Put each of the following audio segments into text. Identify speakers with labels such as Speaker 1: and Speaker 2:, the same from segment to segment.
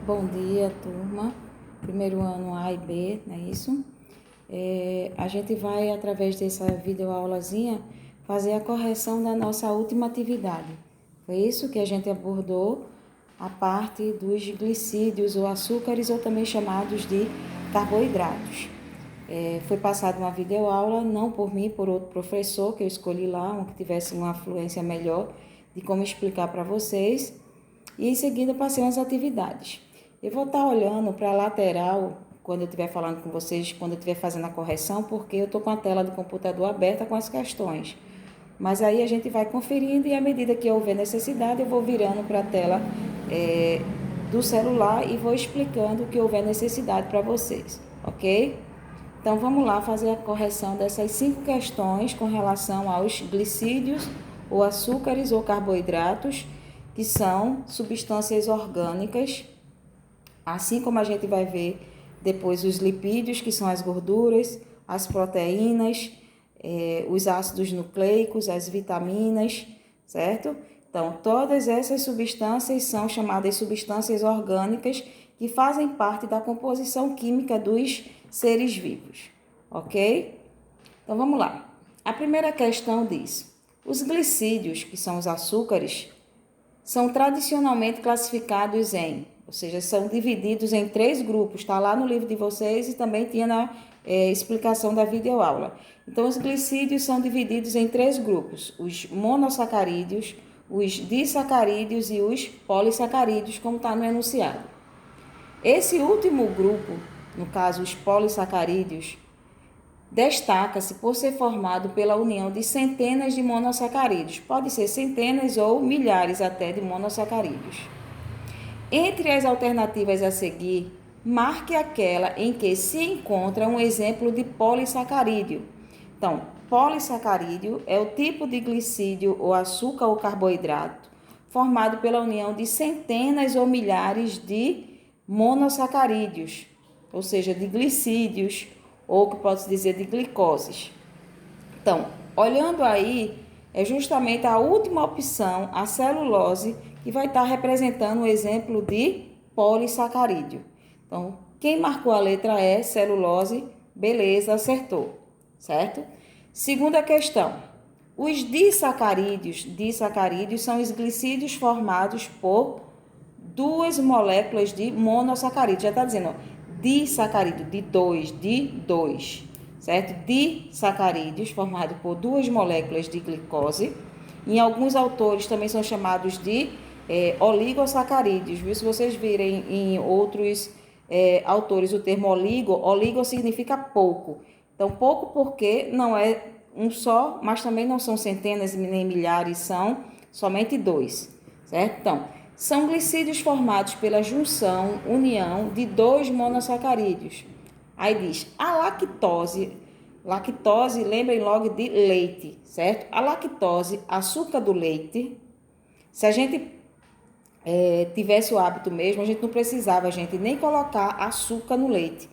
Speaker 1: Bom dia, turma. Primeiro ano A e B, não é isso? A gente vai, através dessa videoaulazinha, fazer a correção da nossa última atividade. Foi isso que a gente abordou, a parte dos glicídios ou açúcares, ou também chamados de carboidratos. Foi passada uma videoaula, não por mim, por outro professor que eu escolhi lá, um que tivesse uma fluência melhor de como explicar para vocês. E em seguida passei as atividades. Eu vou estar olhando para a lateral quando eu estiver falando com vocês, quando eu estiver fazendo a correção, porque eu estou com a tela do computador aberta com as questões. Mas aí a gente vai conferindo e à medida que houver necessidade, eu vou virando para a tela do celular e vou explicando o que houver necessidade para vocês, ok? Então vamos lá fazer a correção dessas 5 questões com relação aos glicídios, ou açúcares ou carboidratos, que são substâncias orgânicas, assim como a gente vai ver depois os lipídios, que são as gorduras, as proteínas, os ácidos nucleicos, as vitaminas, certo? Então, todas essas substâncias são chamadas substâncias orgânicas que fazem parte da composição química dos seres vivos, ok? Então, vamos lá. A primeira questão diz: os glicídios, que são os açúcares, são tradicionalmente classificados ou seja, são divididos em 3 grupos, está lá no livro de vocês e também tinha na explicação da videoaula. Então, os glicídios são divididos em 3 grupos, os monossacarídeos, os disacarídeos e os polissacarídeos, como está no enunciado. Esse último grupo, no caso os polissacarídeos, destaca-se por ser formado pela união de centenas de monossacarídeos, pode ser centenas ou milhares até de monossacarídeos. Entre as alternativas a seguir, marque aquela em que se encontra um exemplo de polissacarídeo. Então, polissacarídeo é o tipo de glicídio ou açúcar ou carboidrato formado pela união de centenas ou milhares de monossacarídeos, ou seja, de glicídios, ou que pode-se dizer de glicoses. Então, olhando aí, é justamente a última opção, a celulose, que vai estar representando o exemplo de polissacarídeo. Então, quem marcou a letra E, celulose, beleza, acertou, certo? Segunda questão. Os disacarídeos são os glicídios formados por 2 moléculas de monossacarídeo. Já está dizendo, ó, disacarídeo, de 2, certo? Disacarídeos formados por 2 moléculas de glicose. Em alguns autores também são chamados de oligosacarídeos, viu? Se vocês virem em outros autores o termo oligo significa pouco. Então, pouco porque não é um só, mas também não são centenas nem milhares, são somente 2, certo? Então, são glicídios formados pela união de 2 monossacarídeos. Aí diz, a lactose, lembrem logo de leite, certo? A lactose, açúcar do leite, se a gente tivesse o hábito mesmo, a gente não precisava, nem colocar açúcar no leite,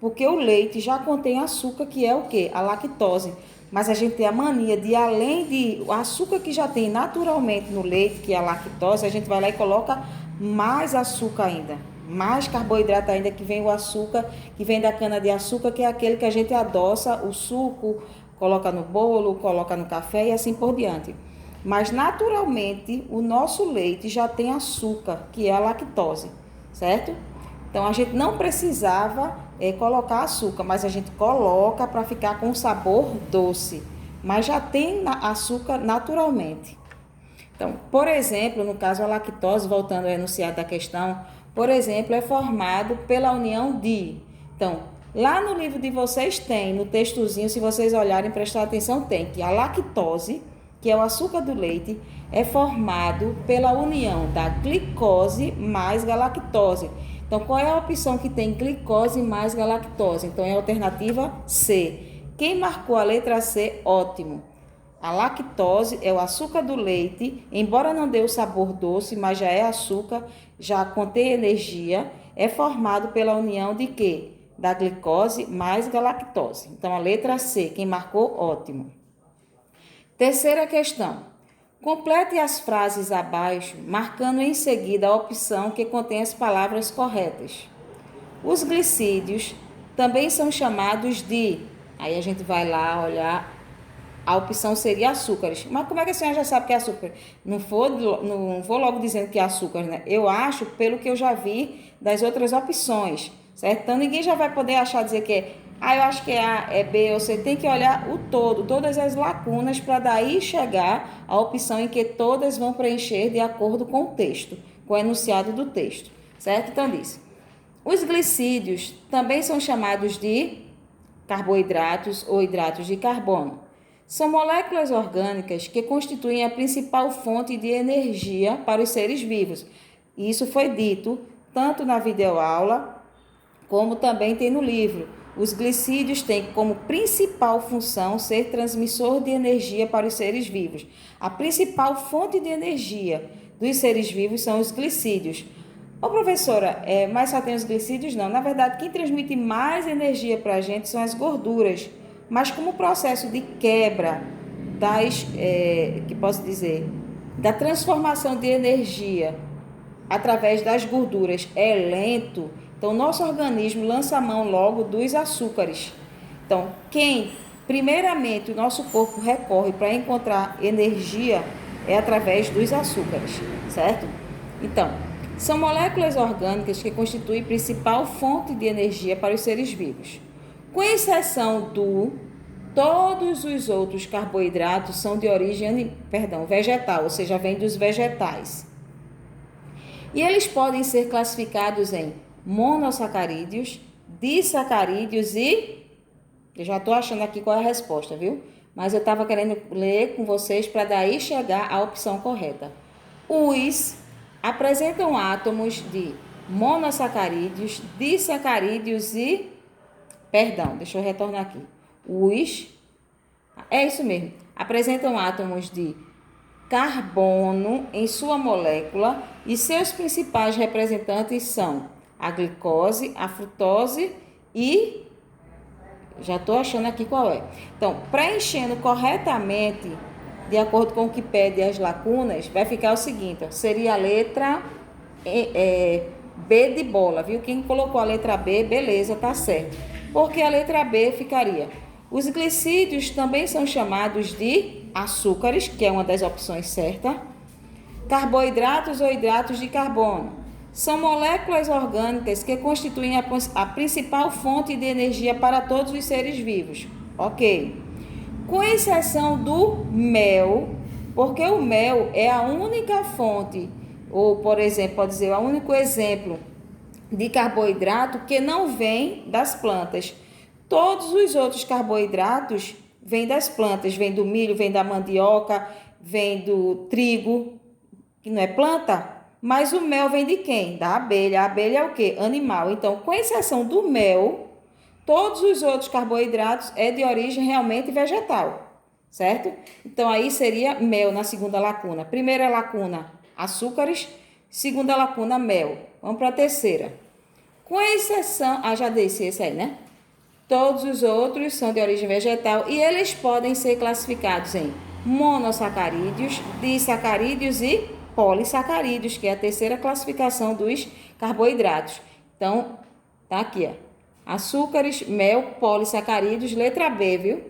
Speaker 1: porque o leite já contém açúcar, que é o quê? A lactose. Mas a gente tem a mania de, além de o açúcar que já tem naturalmente no leite, que é a lactose, a gente vai lá e coloca mais açúcar ainda, mais carboidrato ainda, que vem o açúcar, que vem da cana-de-açúcar, que é aquele que a gente adoça o suco, coloca no bolo, coloca no café e assim por diante. Mas naturalmente o nosso leite já tem açúcar, que é a lactose, certo? Então a gente não precisava colocar açúcar, mas a gente coloca para ficar com sabor doce, mas já tem açúcar naturalmente. Então, por exemplo, no caso a lactose, voltando ao enunciado da questão, por exemplo, é formado pela união de. Então, lá no livro de vocês tem, no textozinho, se vocês olharem, prestar atenção, tem que a lactose, que é o açúcar do leite, é formado pela união da glicose mais galactose. Então, qual é a opção que tem glicose mais galactose? Então, é a alternativa C. Quem marcou a letra C, ótimo. A lactose é o açúcar do leite, embora não dê o sabor doce, mas já é açúcar, já contém energia, é formado pela união de quê? Da glicose mais galactose. Então, a letra C, quem marcou, ótimo. Terceira questão. Complete as frases abaixo, marcando em seguida a opção que contém as palavras corretas. Os glicídios também são chamados de... Aí a gente vai lá olhar, a opção seria açúcares. Mas como é que a senhora já sabe que é açúcar? Não vou logo dizendo que é açúcar, né? Eu acho, pelo que eu já vi das outras opções, certo? Então ninguém já vai poder dizer que é... eu acho que é A, é B, ou C. Tem que olhar o todo, todas as lacunas, para daí chegar à opção em que todas vão preencher de acordo com o texto, com o enunciado do texto, certo? Então diz: os glicídios também são chamados de carboidratos ou hidratos de carbono. São moléculas orgânicas que constituem a principal fonte de energia para os seres vivos. Isso foi dito tanto na videoaula como também tem no livro. Os glicídios têm como principal função ser transmissor de energia para os seres vivos. A principal fonte de energia dos seres vivos são os glicídios. Ô professora, mas só tem os glicídios? Não. Na verdade, quem transmite mais energia para a gente são as gorduras. Mas como o processo de quebra da transformação de energia através das gorduras é lento, então nosso organismo lança a mão logo dos açúcares. Então, primeiramente o nosso corpo recorre para encontrar energia é através dos açúcares, certo? Então, são moléculas orgânicas que constituem a principal fonte de energia para os seres vivos. Com exceção todos os outros carboidratos são de origem vegetal, ou seja, vêm dos vegetais. E eles podem ser classificados em monossacarídeos, disacarídeos e... Eu já estou achando aqui qual é a resposta, viu? Mas eu estava querendo ler com vocês para daí chegar à opção correta. Os apresentam átomos de monossacarídeos, disacarídeos e... deixa eu retornar aqui. É isso mesmo. Apresentam átomos de carbono em sua molécula e seus principais representantes são a glicose, a frutose e... Já estou achando aqui qual é. Então, preenchendo corretamente, de acordo com o que pede as lacunas, vai ficar o seguinte, seria a letra B de bola, viu? Quem colocou a letra B, beleza, tá certo. Porque a letra B ficaria: os glicídios também são chamados de açúcares, que é uma das opções certas. Carboidratos ou hidratos de carbono. São moléculas orgânicas que constituem a principal fonte de energia para todos os seres vivos. Ok. Com exceção do mel, porque o mel é a única fonte, ou, por exemplo, pode dizer, o único exemplo de carboidrato que não vem das plantas. Todos os outros carboidratos vêm das plantas, vêm do milho, vêm da mandioca, vêm do trigo, que não é planta, mas o mel vem de quem? Da abelha. A abelha é o quê? Animal. Então, com exceção do mel, todos os outros carboidratos é de origem realmente vegetal, certo? Então, aí seria mel na segunda lacuna. Primeira lacuna, açúcares. Segunda lacuna, mel. Vamos para a terceira. Com exceção... já disse esse aí, né? Todos os outros são de origem vegetal e eles podem ser classificados em monossacarídeos, disacarídeos e polissacarídeos, que é a terceira classificação dos carboidratos. Então, tá aqui, ó. Açúcares, mel, polissacarídeos, letra B, viu?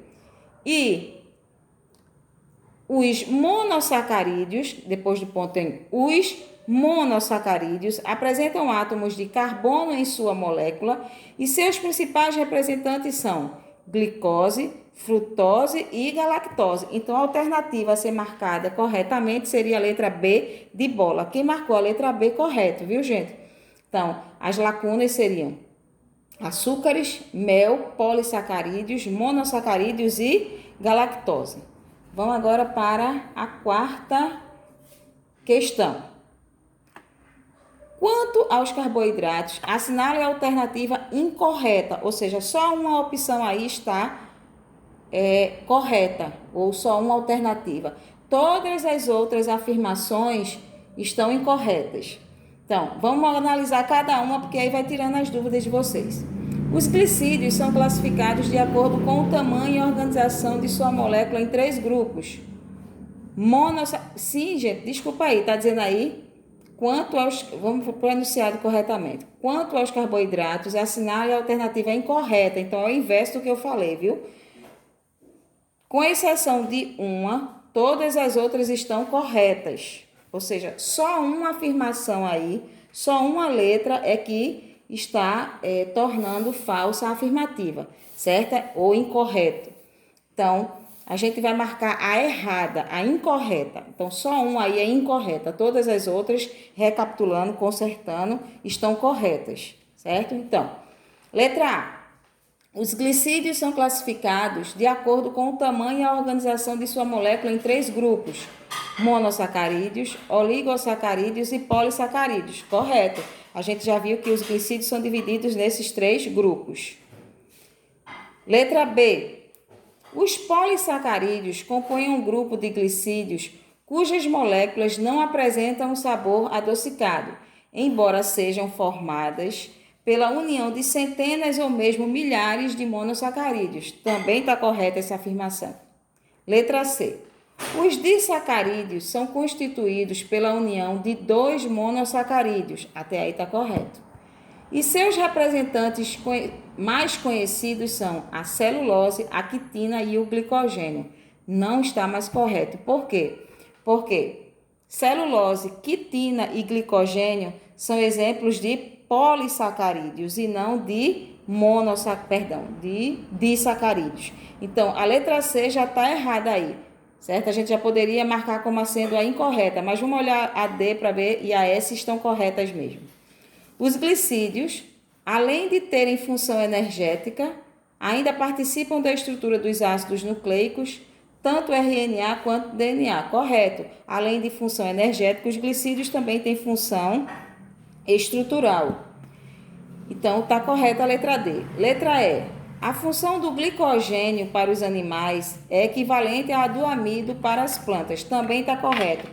Speaker 1: E os monossacarídeos, depois do ponto tem os monossacarídeos, apresentam átomos de carbono em sua molécula e seus principais representantes são glicose, frutose e galactose. Então, a alternativa a ser marcada corretamente seria a letra B de bola. Quem marcou a letra B correto, viu, gente? Então, as lacunas seriam açúcares, mel, polissacarídeos, monossacarídeos e galactose. Vamos agora para a quarta questão. Quanto aos carboidratos, assinale a alternativa incorreta, ou seja, só uma opção aí está correta, ou só uma alternativa. Todas as outras afirmações estão incorretas. Então, vamos analisar cada uma, porque aí vai tirando as dúvidas de vocês. Os glicídios são classificados de acordo com o tamanho e organização de sua molécula em 3 grupos. Sim, gente, desculpa aí, tá dizendo aí? Vamos para o enunciado corretamente. Quanto aos carboidratos, assinale a alternativa incorreta. Então, é o inverso do que eu falei, viu? Com exceção de uma, todas as outras estão corretas. Ou seja, só uma afirmação aí, só uma letra é que está tornando falsa a afirmativa, certa ou incorreto. Então, a gente vai marcar a errada, a incorreta. Então, só uma aí é incorreta. Todas as outras, recapitulando, consertando, estão corretas, certo? Então, letra A. Os glicídios são classificados de acordo com o tamanho e a organização de sua molécula em 3 grupos: monossacarídeos, oligosacarídeos e polissacarídeos. Correto. A gente já viu que os glicídios são divididos nesses 3 grupos. Letra B. Os polissacarídeos compõem um grupo de glicídios cujas moléculas não apresentam um sabor adocicado, embora sejam formadas pela união de centenas ou mesmo milhares de monossacarídeos. Também está correta essa afirmação. Letra C. Os disacarídeos são constituídos pela união de 2 monossacarídeos. Até aí está correto. E seus representantes mais conhecidos são a celulose, a quitina e o glicogênio. Não está mais correto. Por quê? Porque celulose, quitina e glicogênio são exemplos de polissacarídeos e não de de disacarídeos. Então, a letra C já está errada aí, certo? A gente já poderia marcar como sendo a incorreta, mas vamos olhar a D para B e a S estão corretas mesmo. Os glicídios, além de terem função energética, ainda participam da estrutura dos ácidos nucleicos, tanto RNA quanto DNA. Correto. Além de função energética, os glicídios também têm função estrutural. Então, está correta a letra D. Letra E. A função do glicogênio para os animais é equivalente à do amido para as plantas. Também está correto.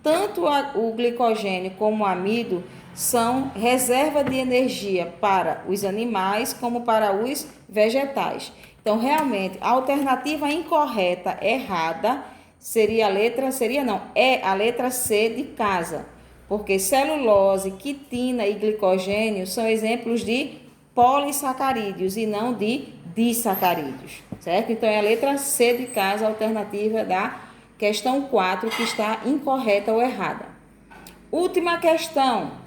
Speaker 1: Tanto o glicogênio como o amido são reserva de energia para os animais como para os vegetais. Então, realmente, a alternativa incorreta, errada, é a letra C de casa, porque celulose, quitina e glicogênio são exemplos de polissacarídeos e não de disacarídeos, certo? Então, é a letra C de casa, a alternativa da questão 4, que está incorreta ou errada. Última questão.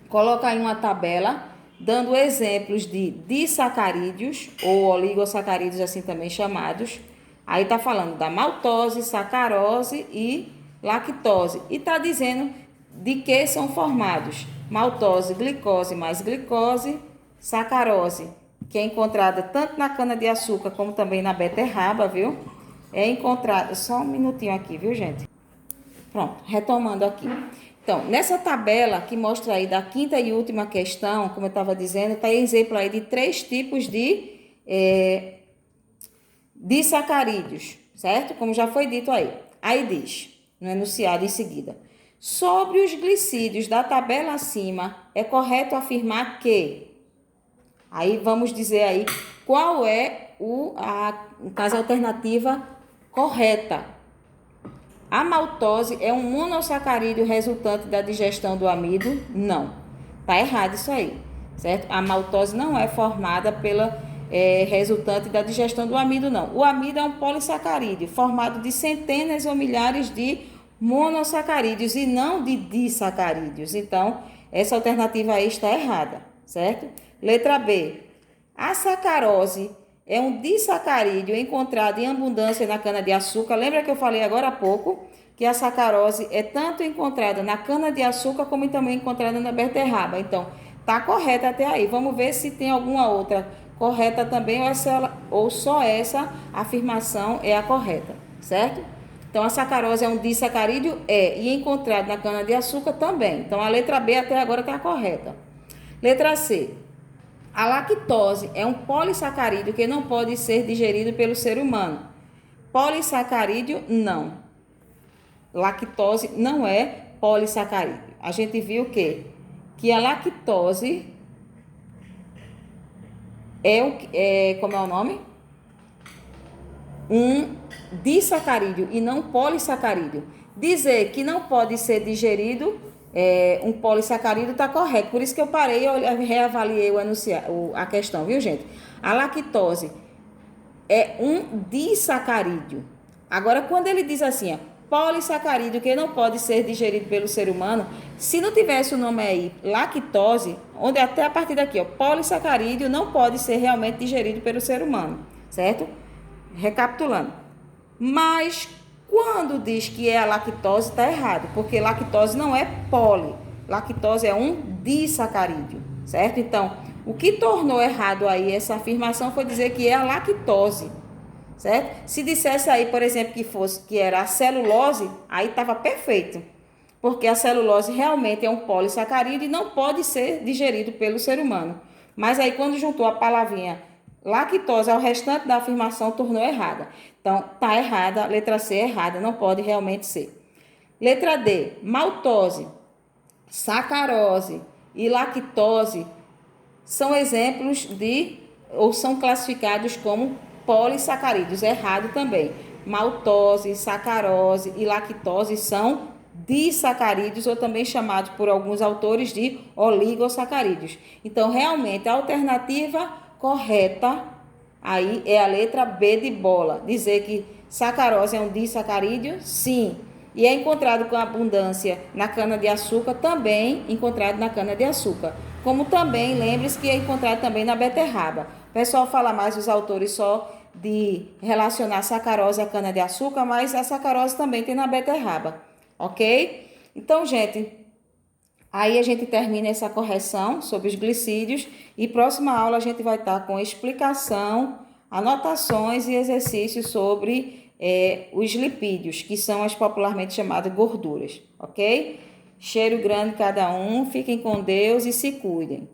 Speaker 1: Coloca aí uma tabela dando exemplos de disacarídeos ou oligosacarídeos, assim também chamados. Aí está falando da maltose, sacarose e lactose. E está dizendo de que são formados: maltose, glicose mais glicose, sacarose, que é encontrada tanto na cana-de-açúcar como também na beterraba, viu? É encontrada... Só um minutinho aqui, viu, gente? Pronto, retomando aqui. Então, nessa tabela que mostra aí da quinta e última questão, como eu estava dizendo, está exemplo aí de 3 tipos de disacarídeos, certo? Como já foi dito aí. Aí diz, no enunciado em seguida: sobre os glicídios da tabela acima, é correto afirmar que... Aí vamos dizer aí qual é a alternativa correta. A maltose é um monossacarídeo resultante da digestão do amido? Não. Está errado isso aí, certo? A maltose não é formada pela resultante da digestão do amido, não. O amido é um polissacarídeo formado de centenas ou milhares de monossacarídeos e não de disacarídeos. Então, essa alternativa aí está errada, certo? Letra B. A sacarose é um disacarídeo encontrado em abundância na cana-de-açúcar. Lembra que eu falei agora há pouco que a sacarose é tanto encontrada na cana-de-açúcar como também encontrada na beterraba. Então, está correta até aí. Vamos ver se tem alguma outra correta também ou só essa afirmação é a correta, certo? Então, a sacarose é um disacarídeo? E encontrado na cana-de-açúcar também. Então, a letra B até agora está correta. Letra C. A lactose é um polissacarídeo que não pode ser digerido pelo ser humano. Polissacarídeo, não. Lactose não é polissacarídeo. A gente viu que a lactose como é o nome? um disacarídeo e não polissacarídeo. Dizer que não pode ser digerido um polissacarídeo está correto. Por isso que eu parei e reavaliei a questão, viu, gente? A lactose é um disacarídeo. Agora, quando ele diz assim, ó, polissacarídeo que não pode ser digerido pelo ser humano, se não tivesse o nome aí, lactose, onde até a partir daqui, ó, polissacarídeo não pode ser realmente digerido pelo ser humano, certo? Recapitulando. Mas quando diz que é a lactose, está errado, porque lactose não é poli, lactose é um disacarídeo, certo? Então, o que tornou errado aí essa afirmação foi dizer que é a lactose, certo? Se dissesse aí, por exemplo, que era a celulose, aí estava perfeito, porque a celulose realmente é um polissacarídeo e não pode ser digerido pelo ser humano. Mas aí quando juntou a palavrinha lactose ao restante da afirmação, tornou errada. Então, tá errada, letra C é errada, não pode realmente ser. Letra D, maltose, sacarose e lactose são exemplos ou são classificados como polissacarídeos, errado também. Maltose, sacarose e lactose são disacarídeos ou também chamados por alguns autores de oligosacarídeos. Então, realmente, a alternativa correta aí é a letra B de bola. Dizer que sacarose é um disacarídeo? Sim. E é encontrado com abundância na cana-de-açúcar, também encontrado na cana-de-açúcar. Como também, lembre-se que é encontrado também na beterraba. O pessoal fala mais, os autores, só de relacionar sacarose à cana-de-açúcar, mas a sacarose também tem na beterraba, ok? Então, gente, aí a gente termina essa correção sobre os glicídios e próxima aula a gente vai estar com explicação, anotações e exercícios sobre os lipídios, que são as popularmente chamadas gorduras, ok? Cheiro grande cada um, fiquem com Deus e se cuidem.